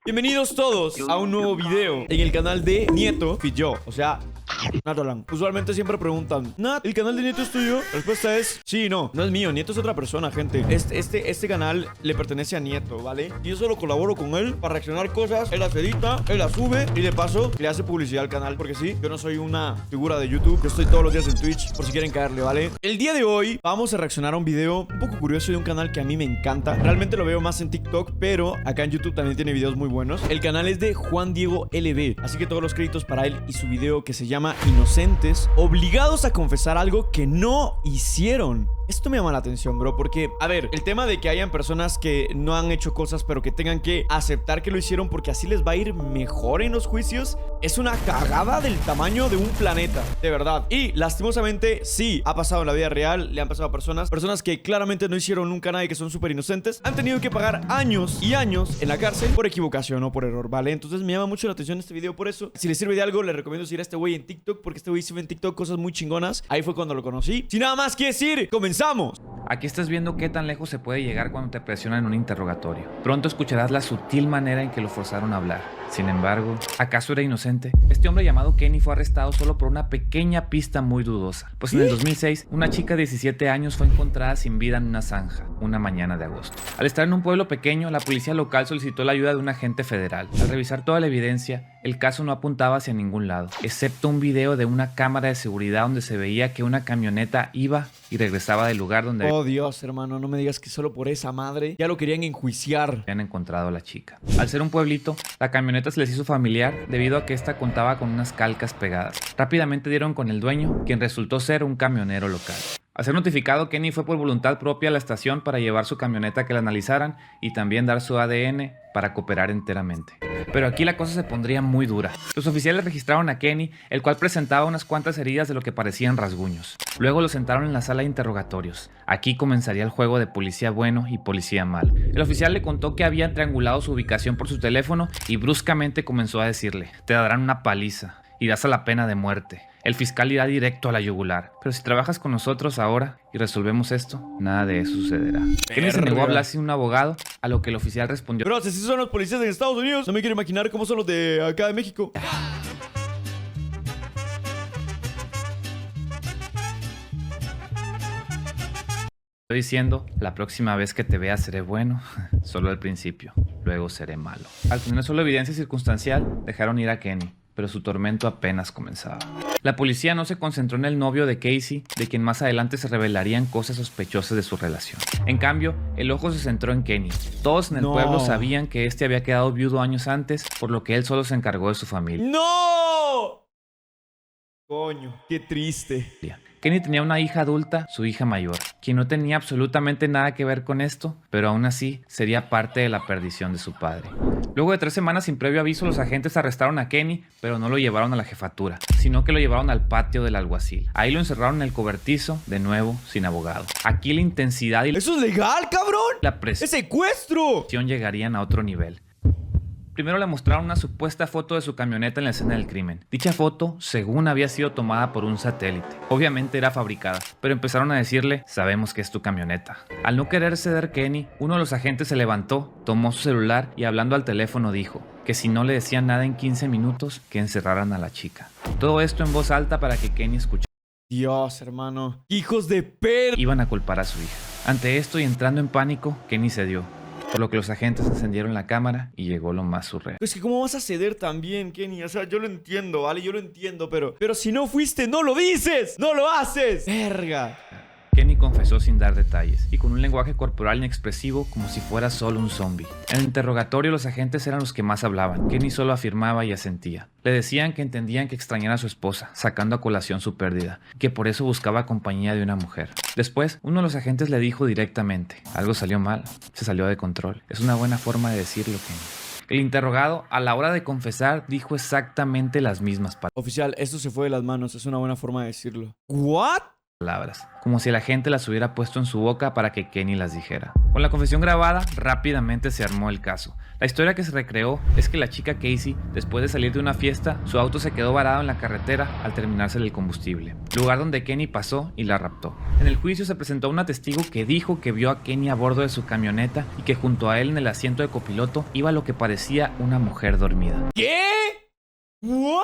Bienvenidos todos a un nuevo video en el canal de Nieto y yo, o sea, Natolan. Usualmente siempre preguntan, Nat, ¿el canal de Nieto es tuyo? La respuesta es sí y no. No es mío, Nieto es otra persona, gente. Este canal le pertenece a Nieto, ¿vale? Y yo solo colaboro con él para reaccionar cosas. Él las edita, él las sube y de paso le hace publicidad al canal. Porque sí, yo no soy una figura de YouTube. Yo estoy todos los días en Twitch por si quieren caerle, ¿vale? El día de hoy vamos a reaccionar a un video un poco curioso de un canal que a mí me encanta. Realmente lo veo más en TikTok, pero acá en YouTube también tiene videos muy buenos. El canal es de Juan Diego LB, así que todos los créditos para él y su video que se llama Inocentes, obligados a confesar algo que no hicieron. Esto me llama la atención, bro, porque, a ver, el tema de que hayan personas que no han hecho cosas, pero que tengan que aceptar que lo hicieron porque así les va a ir mejor en los juicios, es una cagada del tamaño de un planeta, de verdad. Y, lastimosamente, sí, ha pasado en la vida real, le han pasado a personas que claramente no hicieron nunca nada y que son súper inocentes, han tenido que pagar años y años en la cárcel por equivocación o por error, ¿vale? Entonces me llama mucho la atención este video por eso. Si les sirve de algo, les recomiendo seguir a este güey en TikTok, porque este güey sube en TikTok cosas muy chingonas. Ahí fue cuando lo conocí. Sin nada más que decir, comenzamos. Aquí estás viendo qué tan lejos se puede llegar cuando te presionan en un interrogatorio. Pronto escucharás la sutil manera en que lo forzaron a hablar. Sin embargo, ¿acaso era inocente? Este hombre llamado Kenny fue arrestado solo por una pequeña pista muy dudosa. Pues en el 2006, una chica de 17 años fue encontrada sin vida en una zanja, una mañana de agosto. Al estar en un pueblo pequeño, la policía local solicitó la ayuda de un agente federal. Al revisar toda la evidencia, el caso no apuntaba hacia ningún lado, excepto un video de una cámara de seguridad donde se veía que una camioneta iba y regresaba del lugar donde Oh Dios, hermano, no me digas que solo por esa madre ya lo querían enjuiciar. habían encontrado a la chica. Al ser un pueblito, la camioneta se les hizo familiar debido a que esta contaba con unas calcas pegadas. Rápidamente dieron con el dueño, quien resultó ser un camionero local. Al ser notificado, Kenny fue por voluntad propia a la estación para llevar su camioneta a que la analizaran y también dar su ADN para cooperar enteramente. Pero aquí la cosa se pondría muy dura. Los oficiales registraron a Kenny, el cual presentaba unas cuantas heridas de lo que parecían rasguños. Luego lo sentaron en la sala de interrogatorios. Aquí comenzaría el juego de policía bueno y policía malo. El oficial le contó que habían triangulado su ubicación por su teléfono y bruscamente comenzó a decirle: te darán una paliza, irás a la pena de muerte. El fiscal irá directo a la yugular. Pero si trabajas con nosotros ahora y resolvemos esto, nada de eso sucederá. Kenny se negó a hablar sin un abogado, a lo que el oficial respondió: Bro, si así son los policías en Estados Unidos, no me quiero imaginar cómo son los de acá de México. Estoy diciendo, la próxima vez que te vea seré bueno, solo al principio, luego seré malo. Al tener solo evidencia circunstancial, dejaron ir a Kenny, pero su tormento apenas comenzaba. La policía no se concentró en el novio de Casey, de quien más adelante se revelarían cosas sospechosas de su relación. En cambio, el ojo se centró en Kenny. Todos en el pueblo sabían que este había quedado viudo años antes, por lo que él solo se encargó de su familia. ¡No! Coño, qué triste. Kenny tenía una hija adulta, su hija mayor, quien no tenía absolutamente nada que ver con esto, pero aún así sería parte de la perdición de su padre. Luego de 3 semanas sin previo aviso, los agentes arrestaron a Kenny, pero no lo llevaron a la jefatura, sino que lo llevaron al patio del alguacil. Ahí lo encerraron en el cobertizo, de nuevo, sin abogado. Aquí la intensidad y la ¡Eso es legal, cabrón! presión ¡Es secuestro! llegarían a otro nivel. Primero le mostraron una supuesta foto de su camioneta en la escena del crimen. Dicha foto, según había sido tomada por un satélite. Obviamente era fabricada, pero empezaron a decirle: sabemos que es tu camioneta. Al no querer ceder Kenny, uno de los agentes se levantó, tomó su celular y hablando al teléfono dijo que si no le decían nada en 15 minutos, que encerraran a la chica. Todo esto en voz alta para que Kenny escuchara. Dios, hermano. ¡Hijos de perra! Iban a culpar a su hija. Ante esto y entrando en pánico, Kenny cedió, por lo que los agentes encendieron la cámara y llegó lo más surreal. Es que ¿cómo vas a ceder también, Kenny? O sea, yo lo entiendo, ¿vale? Yo lo entiendo, pero si no fuiste, no lo dices. ¡No lo haces! ¡Verga! Kenny confesó sin dar detalles y con un lenguaje corporal inexpresivo como si fuera solo un zombie. En el interrogatorio los agentes eran los que más hablaban. Kenny solo afirmaba y asentía. Le decían que entendían que extrañara a su esposa, sacando a colación su pérdida, que por eso buscaba compañía de una mujer. Después, uno de los agentes le dijo directamente: algo salió mal, se salió de control. Es una buena forma de decirlo, Kenny. El interrogado, a la hora de confesar, dijo exactamente las mismas palabras. Oficial, esto se fue de las manos. Es una buena forma de decirlo. ¿What? palabras, como si la gente las hubiera puesto en su boca para que Kenny las dijera. Con la confesión grabada, rápidamente se armó el caso. La historia que se recreó es que la chica Casey, después de salir de una fiesta, su auto se quedó varado en la carretera al terminarse el combustible, lugar donde Kenny pasó y la raptó. En el juicio se presentó una testigo que dijo que vio a Kenny a bordo de su camioneta y que junto a él en el asiento de copiloto iba lo que parecía una mujer dormida. ¿Qué? ¿What?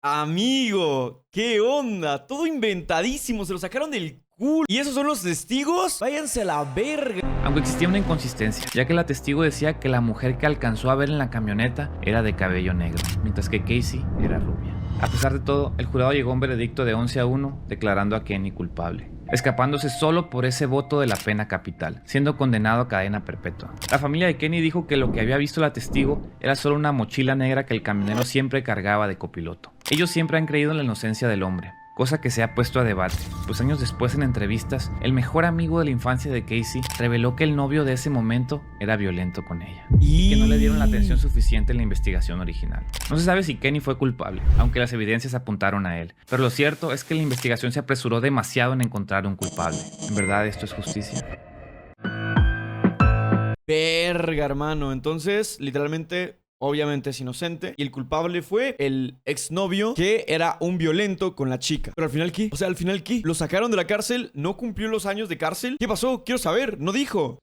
Amigo, ¿qué onda? Todo inventadísimo, se lo sacaron del culo. ¿Y esos son los testigos? Váyanse a la verga. Aunque existía una inconsistencia, ya que la testigo decía que la mujer que alcanzó a ver en la camioneta era de cabello negro, mientras que Casey era rubia. A pesar de todo, el jurado llegó a un veredicto de 11-1, declarando a Kenny culpable, escapándose solo por ese voto de la pena capital, siendo condenado a cadena perpetua. La familia de Kenny dijo que lo que había visto la testigo era solo una mochila negra que el camionero siempre cargaba de copiloto. Ellos siempre han creído en la inocencia del hombre, cosa que se ha puesto a debate, pues años después en entrevistas, el mejor amigo de la infancia de Casey reveló que el novio de ese momento era violento con ella, y que no le dieron la atención suficiente en la investigación original. No se sabe si Kenny fue culpable, aunque las evidencias apuntaron a él, pero lo cierto es que la investigación se apresuró demasiado en encontrar un culpable. ¿En verdad esto es justicia? Verga, hermano. Entonces, literalmente, obviamente es inocente. Y el culpable fue el exnovio, que era un violento con la chica. Pero al final, ¿qué? O sea, al final, ¿qué? ¿Lo sacaron de la cárcel? ¿No cumplió los años de cárcel? ¿Qué pasó? Quiero saber. No dijo.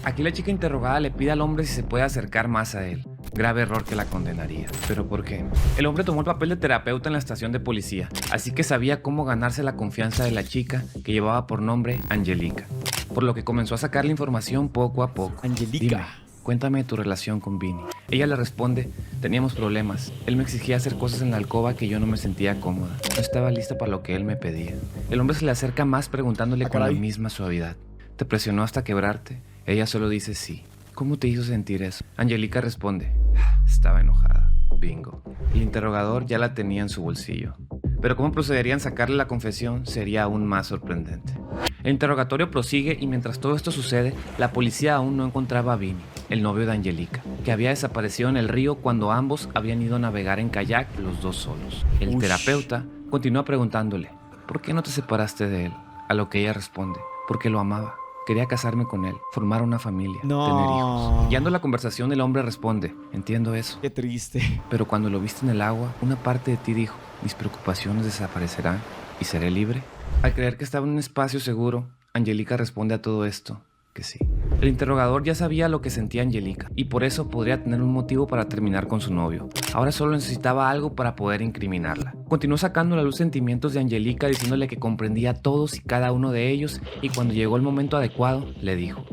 Aquí la chica interrogada le pide al hombre si se puede acercar más a él. Grave error que la condenaría. ¿Pero por qué? El hombre tomó el papel de terapeuta en la estación de policía, así que sabía cómo ganarse la confianza de la chica, que llevaba por nombre Angelica, por lo que comenzó a sacarle información poco a poco. Angelica. Dime, cuéntame tu relación con Vinny. Ella le responde, teníamos problemas. Él me exigía hacer cosas en la alcoba que yo no me sentía cómoda. No estaba lista para lo que él me pedía. El hombre se le acerca más preguntándole con la misma suavidad. ¿Te presionó hasta quebrarte? Ella solo dice sí. ¿Cómo te hizo sentir eso? Angelica responde, estaba enojada. Bingo. El interrogador ya la tenía en su bolsillo. Pero cómo procederían a sacarle la confesión sería aún más sorprendente. El interrogatorio prosigue y mientras todo esto sucede, la policía aún no encontraba a Vinny, el novio de Angelica, que había desaparecido en el río cuando ambos habían ido a navegar en kayak los dos solos. El terapeuta continúa preguntándole, ¿por qué no te separaste de él? A lo que ella responde, porque lo amaba. Quería casarme con él, formar una familia, tener hijos. Guiando la conversación, el hombre responde, entiendo eso. Qué triste. Pero cuando lo viste en el agua, una parte de ti dijo, mis preocupaciones desaparecerán y seré libre. Al creer que estaba en un espacio seguro, Angelica responde a todo esto, que sí. El interrogador ya sabía lo que sentía Angelica y por eso podría tener un motivo para terminar con su novio. Ahora solo necesitaba algo para poder incriminarla. Continuó sacando a la luz sentimientos de Angelica diciéndole que comprendía a todos y cada uno de ellos y cuando llegó el momento adecuado le dijo,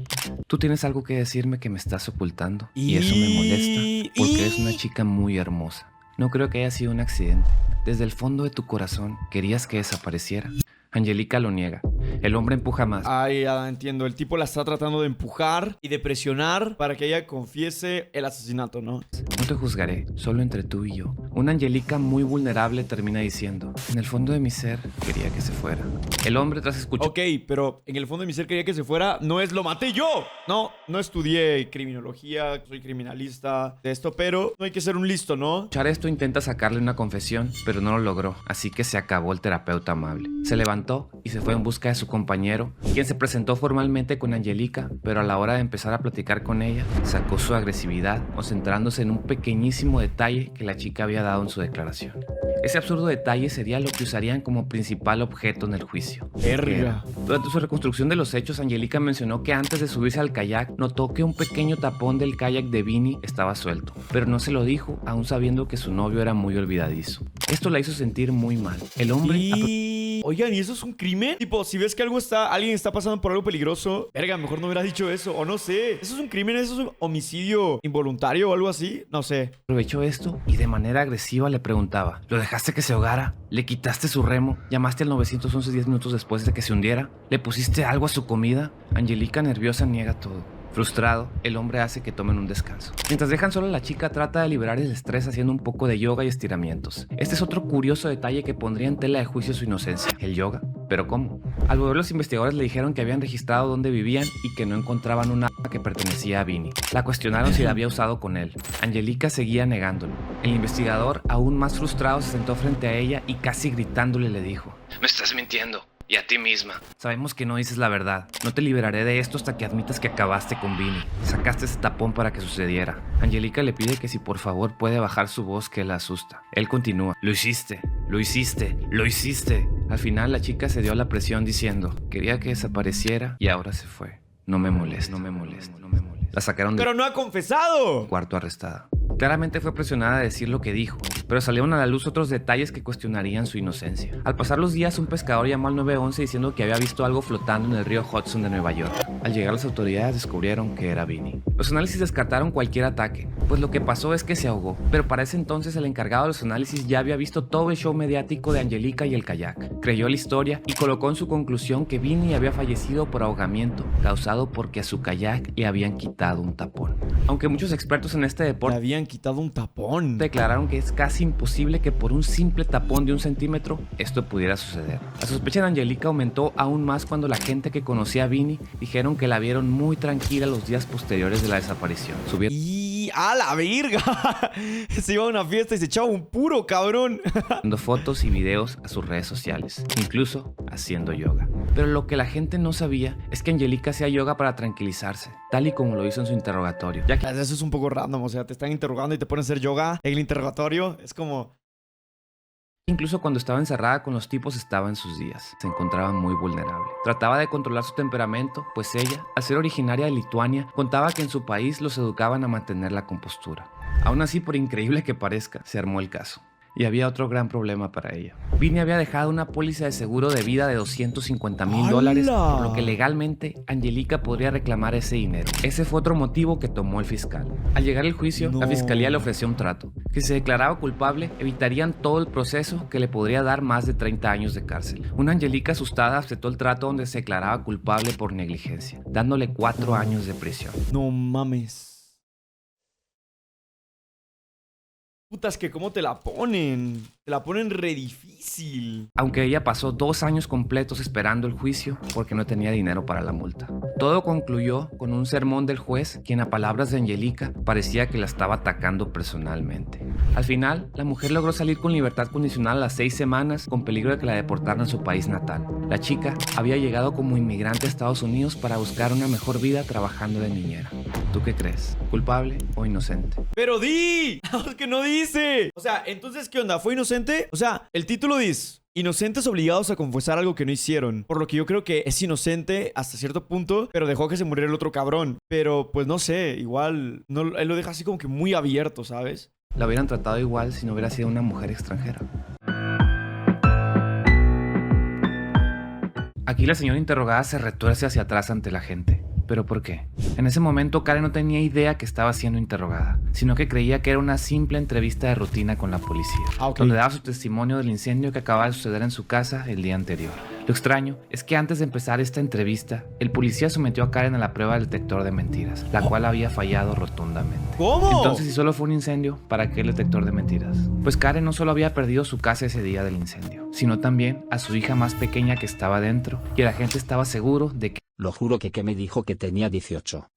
tú tienes algo que decirme que me estás ocultando y eso me molesta porque eres una chica muy hermosa. No creo que haya sido un accidente. Desde el fondo de tu corazón querías que desapareciera. Angelica lo niega. El hombre empuja más. Ay, ya entiendo. El tipo la está tratando de empujar y de presionar para que ella confiese el asesinato, ¿no? No te juzgaré, solo entre tú y yo. Una Angelica muy vulnerable termina diciendo, en el fondo de mi ser quería que se fuera. El hombre tras escuchar... Ok, pero en el fondo de mi ser quería que se fuera, no es lo maté yo. No estudié criminología, soy criminalista de esto, pero no hay que ser un listo, ¿no? Escuchar esto intenta sacarle una confesión, pero no lo logró, así que se acabó el terapeuta amable. Se levantó y se fue en busca de su compañero, quien se presentó formalmente con Angelica, pero a la hora de empezar a platicar con ella, sacó su agresividad, concentrándose en un pequeñísimo detalle que la chica había dado en su declaración. Ese absurdo detalle sería lo que usarían como principal objeto en el juicio. Verga. Durante su reconstrucción de los hechos, Angelica mencionó que antes de subirse al kayak, notó que un pequeño tapón del kayak de Vinny estaba suelto, pero no se lo dijo, aún sabiendo que su novio era muy olvidadizo. Esto la hizo sentir muy mal. El hombre... Oigan, ¿y eso es un crimen? Tipo, si ves que alguien está pasando por algo peligroso, verga, mejor no hubieras dicho eso, o no sé. ¿Eso es un crimen? ¿Eso es un homicidio involuntario o algo así? No sé. Aprovechó esto y de manera agresiva le preguntaba, ¿lo dejaste que se ahogara? ¿Le quitaste su remo? ¿Llamaste al 911 10 minutos después de que se hundiera? ¿Le pusiste algo a su comida? Angelica nerviosa niega todo. Frustrado, el hombre hace que tomen un descanso. Mientras dejan sola a la chica, trata de liberar el estrés haciendo un poco de yoga y estiramientos. Este es otro curioso detalle que pondría en tela de juicio su inocencia. ¿El yoga? ¿Pero cómo? Al volver, los investigadores le dijeron que habían registrado dónde vivían y que no encontraban una que pertenecía a Vinny. La cuestionaron si la había usado con él. Angelica seguía negándolo. El investigador, aún más frustrado, se sentó frente a ella y casi gritándole le dijo: Me estás mintiendo. Y a ti misma. Sabemos que no dices la verdad. No te liberaré de esto hasta que admitas que acabaste con Vinny. Sacaste ese tapón para que sucediera. Angelica le pide que si por favor puede bajar su voz, que la asusta. Él continúa: Lo hiciste, lo hiciste, lo hiciste. Al final la chica cedió a la presión diciendo: Quería que desapareciera y ahora se fue. No me molesta, no me molesta, no me molesta. La sacaron del ¡Pero no ha confesado! cuarto arrestada. Claramente fue presionada a decir lo que dijo, pero salieron a la luz otros detalles que cuestionarían su inocencia. Al pasar los días, un pescador llamó al 911 diciendo que había visto algo flotando en el río Hudson de Nueva York. Al llegar las autoridades descubrieron que era Vinny. Los análisis descartaron cualquier ataque, pues lo que pasó es que se ahogó, pero para ese entonces el encargado de los análisis ya había visto todo el show mediático de Angelica y el kayak. Creyó la historia y colocó en su conclusión que Vinny había fallecido por ahogamiento, causado porque a su kayak le habían quitado un tapón. Aunque muchos expertos en este Le deporte habían quitado un tapón. declararon que es casi imposible que por un simple tapón de 1 centímetro esto pudiera suceder. La sospecha de Angelica aumentó aún más cuando la gente que conocía a Vinny dijeron que la vieron muy tranquila los días posteriores de la desaparición. ¡Y a la verga! Se iba a una fiesta y se echaba un puro, cabrón. Subiendo fotos y videos a sus redes sociales, incluso haciendo yoga. Pero lo que la gente no sabía es que Angelica hacía yoga para tranquilizarse, tal y como lo hizo en su interrogatorio, ya que Eso es un poco random, o sea, te están interrogando y te ponen a hacer yoga en el interrogatorio. Es como... incluso cuando estaba encerrada con los tipos estaba en sus días. Se encontraba muy vulnerable. Trataba de controlar su temperamento, pues ella, al ser originaria de Lituania, contaba que en su país los educaban a mantener la compostura. Aún así, por increíble que parezca, se armó el caso. Y había otro gran problema para ella. Vinny había dejado una póliza de seguro de vida de $250,000, por lo que legalmente Angelica podría reclamar ese dinero. Ese fue otro motivo que tomó el fiscal. Al llegar al juicio, la fiscalía le ofreció un trato: que si se declaraba culpable, evitarían todo el proceso que le podría dar más de 30 años de cárcel. Una Angelica asustada aceptó el trato donde se declaraba culpable por negligencia, dándole 4 años de prisión. No mames. Putas, que cómo te la ponen. Te la ponen re difícil. Aunque ella pasó 2 años completos esperando el juicio porque no tenía dinero para la multa. Todo concluyó con un sermón del juez, quien a palabras de Angelica parecía que la estaba atacando personalmente. Al final, la mujer logró salir con libertad condicional a las 6 semanas, con peligro de que la deportaran a su país natal. La chica había llegado como inmigrante a Estados Unidos para buscar una mejor vida trabajando de niñera. ¿Tú qué crees? ¿Culpable o inocente? ¡Pero di! Es que no dice. O sea, entonces, ¿qué onda? ¿Fue inocente? O sea, el título dice: inocentes obligados a confesar algo que no hicieron. Por lo que yo creo que es inocente hasta cierto punto, pero dejó que se muriera el otro cabrón. Pero, pues no sé, igual no, él lo deja así como que muy abierto, ¿sabes? La hubieran tratado igual si no hubiera sido una mujer extranjera. Aquí la señora interrogada se retuerce hacia atrás ante la gente. ¿Pero por qué? En ese momento Karen no tenía idea que estaba siendo interrogada, sino que creía que era una simple entrevista de rutina con la policía, donde daba su testimonio del incendio que acababa de suceder en su casa el día anterior. Lo extraño es que antes de empezar esta entrevista, el policía sometió a Karen a la prueba del detector de mentiras, la cual había fallado rotundamente. ¿Cómo? Entonces, si solo fue un incendio, ¿para qué el detector de mentiras? Pues Karen no solo había perdido su casa ese día del incendio, sino también a su hija más pequeña que estaba dentro, y la gente estaba seguro de que Lo juro que me dijo que tenía 18.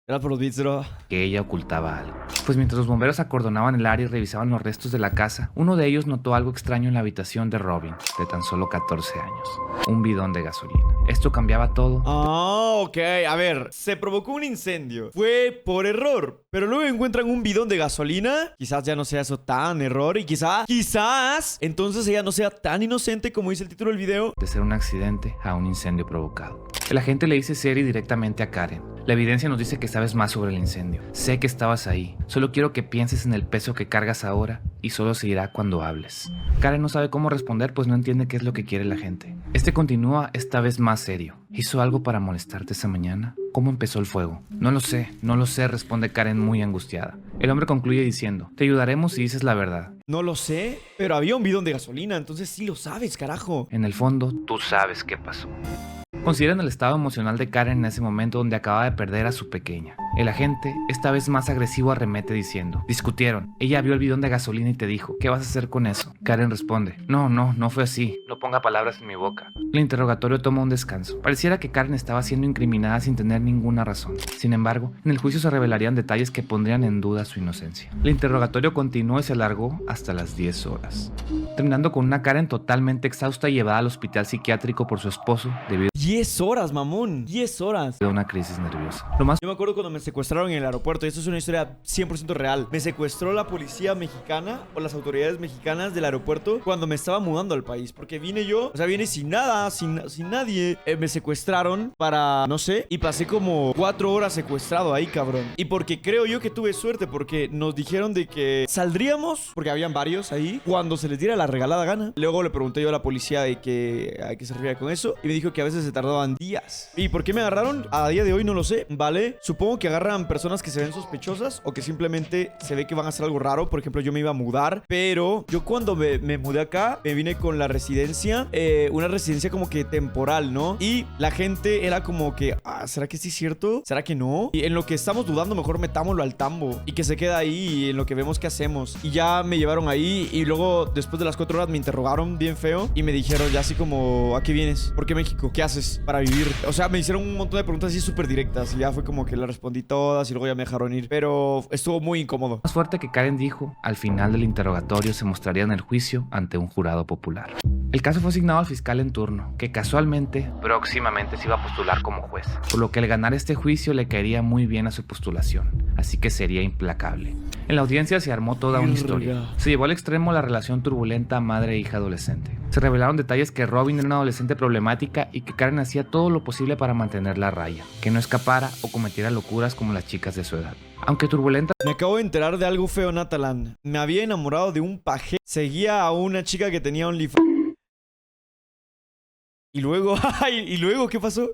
Era por los beats, bro. ella ocultaba algo. Pues mientras los bomberos acordonaban el área y revisaban los restos de la casa, uno de ellos notó algo extraño en la habitación de Robin, de tan solo 14 años. Un bidón de gasolina. Esto cambiaba todo. Ah, ok. A ver, se provocó un incendio. Fue por error. Pero luego encuentran un bidón de gasolina. Quizás ya no sea eso tan error. Y quizás entonces ella no sea tan inocente como dice el título del video. De ser un accidente a un incendio provocado. El agente le dice serio y directamente a Karen: la evidencia nos dice que sabes más sobre el incendio. Sé que estabas ahí. Solo quiero que pienses en el peso que cargas ahora y solo se irá cuando hables. Karen no sabe cómo responder, pues no entiende qué es lo que quiere la gente. Este continúa, esta vez más serio. ¿Hizo algo para molestarte esa mañana? ¿Cómo empezó el fuego? No lo sé, responde Karen muy angustiada. El hombre concluye diciendo: te ayudaremos si dices la verdad. No lo sé, pero había un bidón de gasolina, entonces sí lo sabes, carajo. En el fondo, tú sabes qué pasó. Consideren el estado emocional de Karen en ese momento donde acaba de perder a su pequeña. El agente, esta vez más agresivo, arremete diciendo: discutieron, ella vio el bidón de gasolina y te dijo, ¿qué vas a hacer con eso? Karen responde: no fue así, no ponga palabras en mi boca. El interrogatorio toma un descanso. Pareciera que Karen estaba siendo incriminada sin tener ninguna razón. Sin embargo, en el juicio se revelarían detalles que pondrían en duda su inocencia. El interrogatorio continuó y se alargó hasta las 10 horas, terminando con una Karen totalmente exhausta y llevada al hospital psiquiátrico por su esposo debido 10 horas, mamón. 10 horas. a una crisis nerviosa. Yo me acuerdo cuando me secuestraron en el aeropuerto, y esto es una historia 100% real. Me secuestró la policía mexicana o las autoridades mexicanas del aeropuerto cuando me estaba mudando al país. Porque vine yo, o sea, vine sin nada, sin nadie. Me secuestraron para, no sé, y pasé como 4 horas secuestrado ahí, cabrón. Y porque creo yo que tuve suerte, porque nos dijeron de que saldríamos, porque habían varios ahí, cuando se les diera la regalada gana. Luego le pregunté yo a la policía de que a qué se refería con eso, y me dijo que a veces se tardaban días. ¿Y por qué me agarraron? A día de hoy no lo sé, ¿vale? Supongo que agarran personas que se ven sospechosas o que simplemente se ve que van a hacer algo raro. Por ejemplo, yo me iba a mudar, pero yo cuando me mudé acá, me vine con la residencia, una residencia como que temporal, ¿no? Y la gente era como que, ¿será que sí es cierto? ¿Será que no? Y en lo que estamos dudando, mejor metámoslo al tambo y que se queda ahí en lo que vemos que hacemos. Y ya me llevaron ahí y luego después de las 4 horas me interrogaron bien feo y me dijeron ya así como, ¿a qué vienes? ¿Por qué México? ¿Qué haces para vivir? O sea, me hicieron un montón de preguntas así súper directas y ya fue como que las respondí todas y luego ya me dejaron ir. Pero estuvo muy incómodo. más fuerte que Karen dijo, al final del interrogatorio se mostraría en el juicio ante un jurado popular. El caso fue asignado al fiscal en turno, que casualmente, próximamente se iba a postular como juez, por lo que el ganar este juicio le caería muy bien a su postulación, así que sería implacable. En la audiencia se armó toda una historia. Se llevó al extremo la relación turbulenta madre-hija adolescente. Se revelaron detalles que Robin era una adolescente problemática y que Karen hacía todo lo posible para mantenerla a raya, que no escapara o cometiera locuras como las chicas de su edad. Aunque turbulenta, Me acabo de enterar de algo feo, Natalan. Me había enamorado de un paje. Seguía a una chica que tenía OnlyFans. Y luego, ¿y luego qué pasó?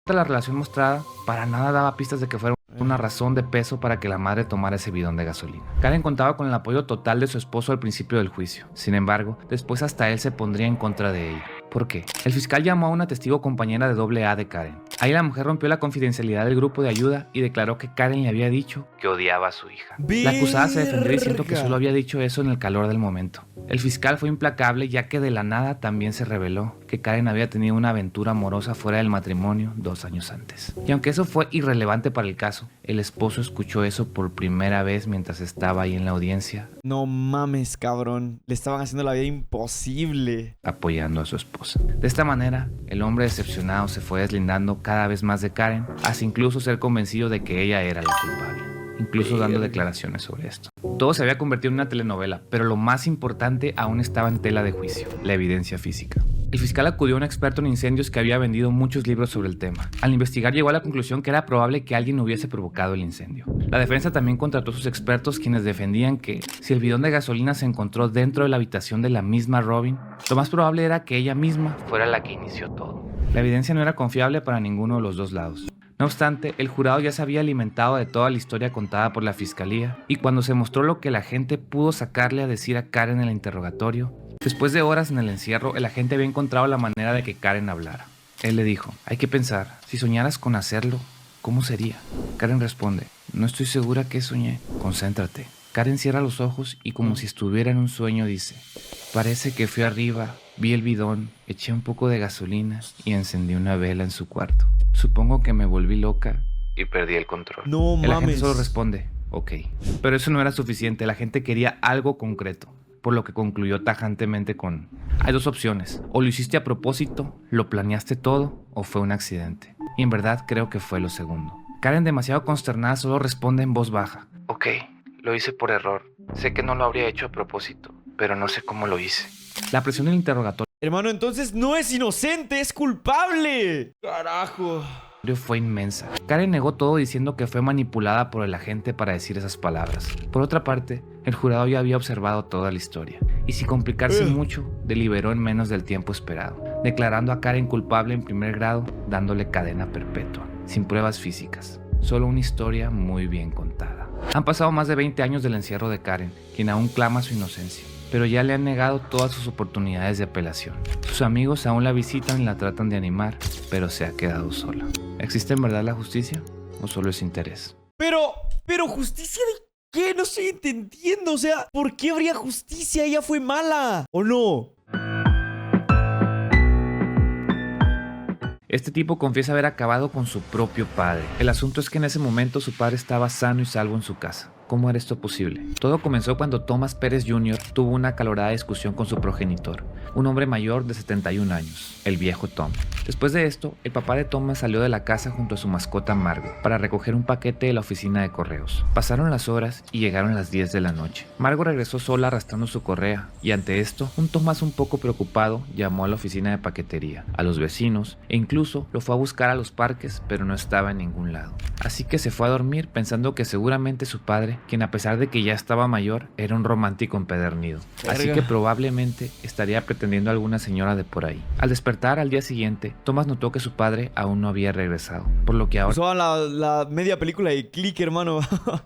la relación mostrada para nada daba pistas de que fuera una razón de peso para que la madre tomara ese bidón de gasolina. Karen contaba con el apoyo total de su esposo al principio del juicio. Sin embargo, después hasta él se pondría en contra de ella. ¿Por qué? El fiscal llamó a una testigo compañera de AA de Karen. Ahí la mujer rompió la confidencialidad del grupo de ayuda y declaró que Karen le había dicho que odiaba a su hija. La acusada se defendió diciendo que solo había dicho eso en el calor del momento. El fiscal fue implacable, ya que de la nada también se reveló que Karen había tenido una aventura amorosa fuera del matrimonio 2 años antes. Y aunque eso fue irrelevante para el caso, el esposo escuchó eso por primera vez mientras estaba ahí en la audiencia. No mames, cabrón. Le estaban haciendo la vida imposible. Apoyando a su esposa. De esta manera, el hombre decepcionado se fue deslindando cada vez más de Karen, hasta incluso ser convencido de que ella era la culpable, incluso dando declaraciones sobre esto. Todo se había convertido en una telenovela, pero lo más importante aún estaba en tela de juicio: la evidencia física. El fiscal acudió a un experto en incendios que había vendido muchos libros sobre el tema. Al investigar llegó a la conclusión que era probable que alguien hubiese provocado el incendio. La defensa también contrató a sus expertos, quienes defendían que si el bidón de gasolina se encontró dentro de la habitación de la misma Robin, lo más probable era que ella misma fuera la que inició todo. La evidencia no era confiable para ninguno de los dos lados. No obstante, el jurado ya se había alimentado de toda la historia contada por la fiscalía, y cuando se mostró lo que la gente pudo sacarle a decir a Karen en el interrogatorio, después de horas en el encierro, el agente había encontrado la manera de que Karen hablara. Él le dijo: hay que pensar, si soñaras con hacerlo, ¿cómo sería? Karen responde: no estoy segura qué soñé. Concéntrate. Karen cierra los ojos y, como si estuviera en un sueño, dice: parece que fui arriba, vi el bidón, eché un poco de gasolina y encendí una vela en su cuarto. Supongo que me volví loca y perdí el control. No El agente mames. solo responde: ok. Pero eso no era suficiente, la gente quería algo concreto, por lo que concluyó tajantemente con: hay dos opciones, o lo hiciste a propósito, lo planeaste todo, o fue un accidente. Y en verdad creo que fue lo segundo. Karen, demasiado consternada, solo responde en voz baja: ok, lo hice por error. Sé que no lo habría hecho a propósito, pero no sé cómo lo hice. La presión del interrogatorio Hermano, entonces no es inocente, es culpable. Carajo. fue inmensa. Karen negó todo diciendo que fue manipulada por el agente para decir esas palabras. Por otra parte, el jurado ya había observado toda la historia y, sin complicarse mucho, deliberó en menos del tiempo esperado, declarando a Karen culpable en primer grado, dándole cadena perpetua, sin pruebas físicas, solo una historia muy bien contada. Han pasado más de 20 años del encierro de Karen, quien aún clama su inocencia. pero ya le han negado todas sus oportunidades de apelación. Sus amigos aún la visitan y la tratan de animar, pero se ha quedado sola. ¿Existe en verdad la justicia o solo es interés? Pero ¿justicia de qué? No estoy entendiendo. O sea, ¿por qué habría justicia? Ella fue mala, ¿o no? Este tipo confiesa haber acabado con su propio padre. El asunto es que en ese momento su padre estaba sano y salvo en su casa. ¿Cómo era esto posible? Todo comenzó cuando Thomas Pérez Jr. tuvo una acalorada discusión con su progenitor, un hombre mayor de 71 años, el viejo Tom. Después de esto, el papá de Thomas salió de la casa junto a su mascota Margo para recoger un paquete de la oficina de correos. Pasaron las horas y llegaron las 10 de la noche. Margo regresó sola arrastrando su correa y ante esto, un Thomas un poco preocupado llamó a la oficina de paquetería, a los vecinos e incluso lo fue a buscar a los parques, pero no estaba en ningún lado. Así que se fue a dormir pensando que seguramente su padre, quien a pesar de que ya estaba mayor, era un romántico empedernido. Así que probablemente estaría pretendiendo a alguna señora de por ahí. Al despertar al día siguiente, Thomas notó que su padre aún no había regresado, por lo que ahora, Usaban la media película de Click, hermano.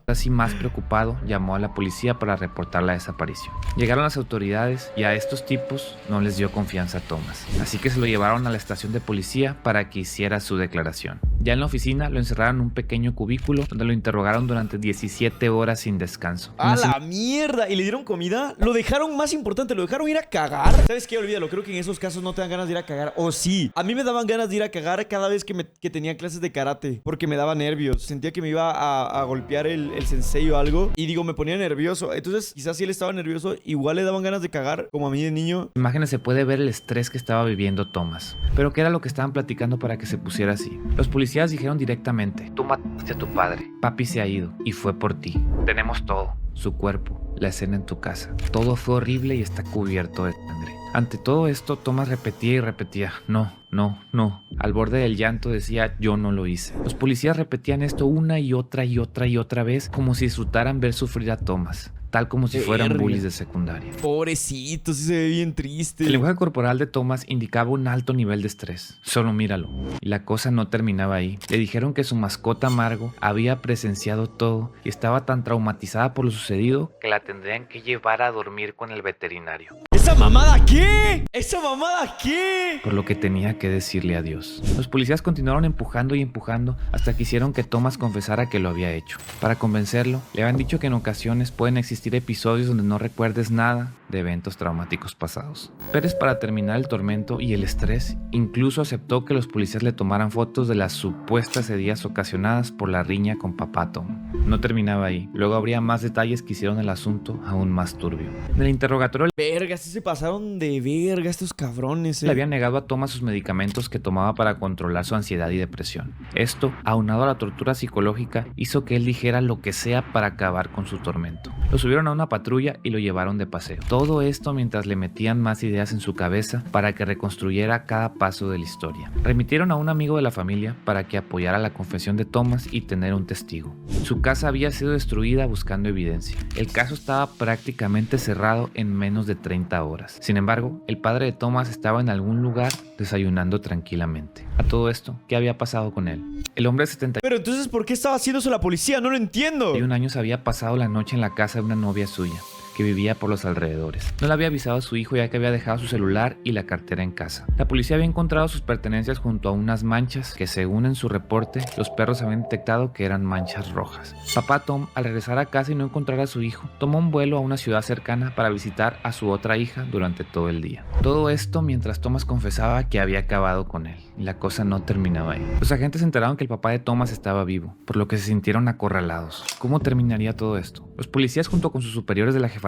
así más preocupado, llamó a la policía para reportar la desaparición. Llegaron las autoridades y a estos tipos no les dio confianza a Thomas, así que se lo llevaron a la estación de policía para que hiciera su declaración. Ya en la oficina lo encerraron en un pequeño cubículo donde lo interrogaron durante 17 horas sin descanso. ¡A la mierda! ¿Y le dieron comida? Lo dejaron, más importante, lo dejaron ir a cagar. ¿Sabes qué? Olvídalo, creo que en esos casos no te dan ganas de ir a cagar. O sí, a mí me daban ganas de ir a cagar cada vez que tenía clases de karate, porque me daba nervios. Sentía que me iba a golpear el sensei o algo, y digo, me ponía nervioso. Entonces, quizás si él estaba nervioso, igual le daban ganas de cagar, como a mí de niño. En imágenes se puede ver el estrés que estaba viviendo Thomas. Pero ¿qué era lo que estaban platicando para que se pusiera así? Los policías dijeron directamente: tú mataste a tu padre, papi se ha ido y fue por ti. Tenemos todo, su cuerpo, la escena en tu casa. Todo fue horrible y está cubierto de sangre. Ante todo esto, Thomas repetía y repetía: no, no, no. Al borde del llanto decía: yo no lo hice. Los policías repetían esto una y otra y otra y otra vez, como si disfrutaran ver sufrir a Thomas, tal como si fueran bullies de secundaria. Pobrecito, sí se ve bien triste. El lenguaje corporal de Thomas indicaba un alto nivel de estrés. Solo míralo. Y la cosa no terminaba ahí. Le dijeron que su mascota Margo había presenciado todo y estaba tan traumatizada por lo sucedido que la tendrían que llevar a dormir con el veterinario. ¿Esa mamada qué? ¿Esa mamada qué? Por lo que tenía que decirle adiós. Los policías continuaron empujando y empujando hasta que hicieron que Thomas confesara que lo había hecho. Para convencerlo, le habían dicho que en ocasiones pueden existir episodios donde no recuerdes nada de eventos traumáticos pasados. Pérez, para terminar el tormento y el estrés, incluso aceptó que los policías le tomaran fotos de las supuestas heridas ocasionadas por la riña con papá Tom. No terminaba ahí. Luego habría más detalles que hicieron el asunto aún más turbio. En el interrogatorio, Verga, sí se pasaron de verga estos cabrones, le habían negado a Thomas sus medicamentos que tomaba para controlar su ansiedad y depresión. Esto, aunado a la tortura psicológica, hizo que él dijera lo que sea para acabar con su tormento. Lo subieron a una patrulla y lo llevaron de paseo. Todo esto mientras le metían más ideas en su cabeza para que reconstruyera cada paso de la historia. Remitieron a un amigo de la familia para que apoyara la confesión de Thomas y tener un testigo. Su casa había sido destruida buscando evidencia. El caso estaba prácticamente cerrado en menos de 30 horas. Sin embargo, el padre de Thomas estaba en algún lugar desayunando tranquilamente. A todo esto, ¿qué había pasado con él? El hombre de 71 Pero entonces, ¿por qué estaba haciendo eso la policía? No lo entiendo. años había pasado la noche en la casa de una novia suya que vivía por los alrededores. No le había avisado a su hijo ya que había dejado su celular y la cartera en casa. La policía había encontrado sus pertenencias junto a unas manchas que, según en su reporte, los perros habían detectado que eran manchas rojas. Papá Tom, al regresar a casa y no encontrar a su hijo, tomó un vuelo a una ciudad cercana para visitar a su otra hija durante todo el día. Todo esto mientras Thomas confesaba que había acabado con él. Y la cosa no terminaba ahí. Los agentes se enteraron que el papá de Thomas estaba vivo, por lo que se sintieron acorralados. ¿Cómo terminaría todo esto? Los policías, junto con sus superiores de la jefatura,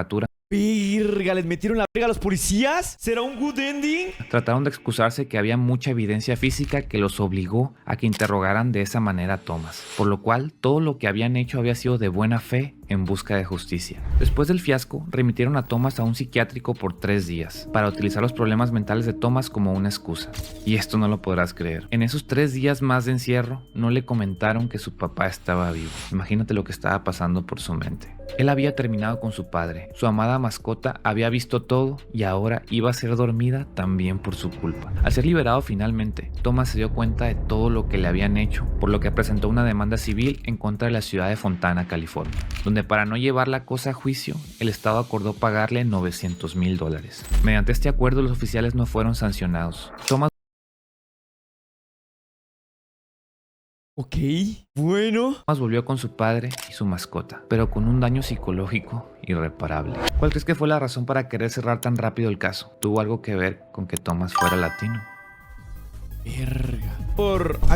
Verga, ¿les metieron la verga a los policías? ¿Será un good ending? trataron de excusarse que había mucha evidencia física que los obligó a que interrogaran de esa manera a Thomas, por lo cual todo lo que habían hecho había sido de buena fe en busca de justicia. Después del fiasco, remitieron a Thomas a un psiquiátrico por 3 días para utilizar los problemas mentales de Thomas como una excusa. Y esto no lo podrás creer. En esos 3 días más de encierro, no le comentaron que su papá estaba vivo. Imagínate lo que estaba pasando por su mente. Él había terminado con su padre, su amada mascota había visto todo y ahora iba a ser dormida también por su culpa. Al ser liberado finalmente, Thomas se dio cuenta de todo lo que le habían hecho, por lo que presentó una demanda civil en contra de la ciudad de Fontana, California, donde donde para no llevar la cosa a juicio, el Estado acordó pagarle $900,000. Mediante este acuerdo, los oficiales no fueron sancionados. Thomas Ok, bueno. volvió con su padre y su mascota, pero con un daño psicológico irreparable. ¿Cuál crees que fue la razón para querer cerrar tan rápido el caso? ¿Tuvo algo que ver con que Thomas fuera latino? Verga.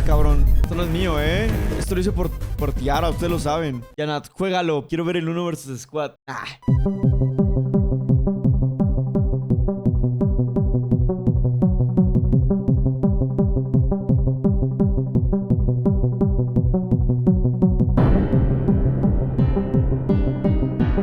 Cabrón. Esto no es mío, ¿eh? Esto lo hice por Tiara, ustedes lo saben. Yanat, juégalo. Quiero ver el 1 versus Squad. Ah.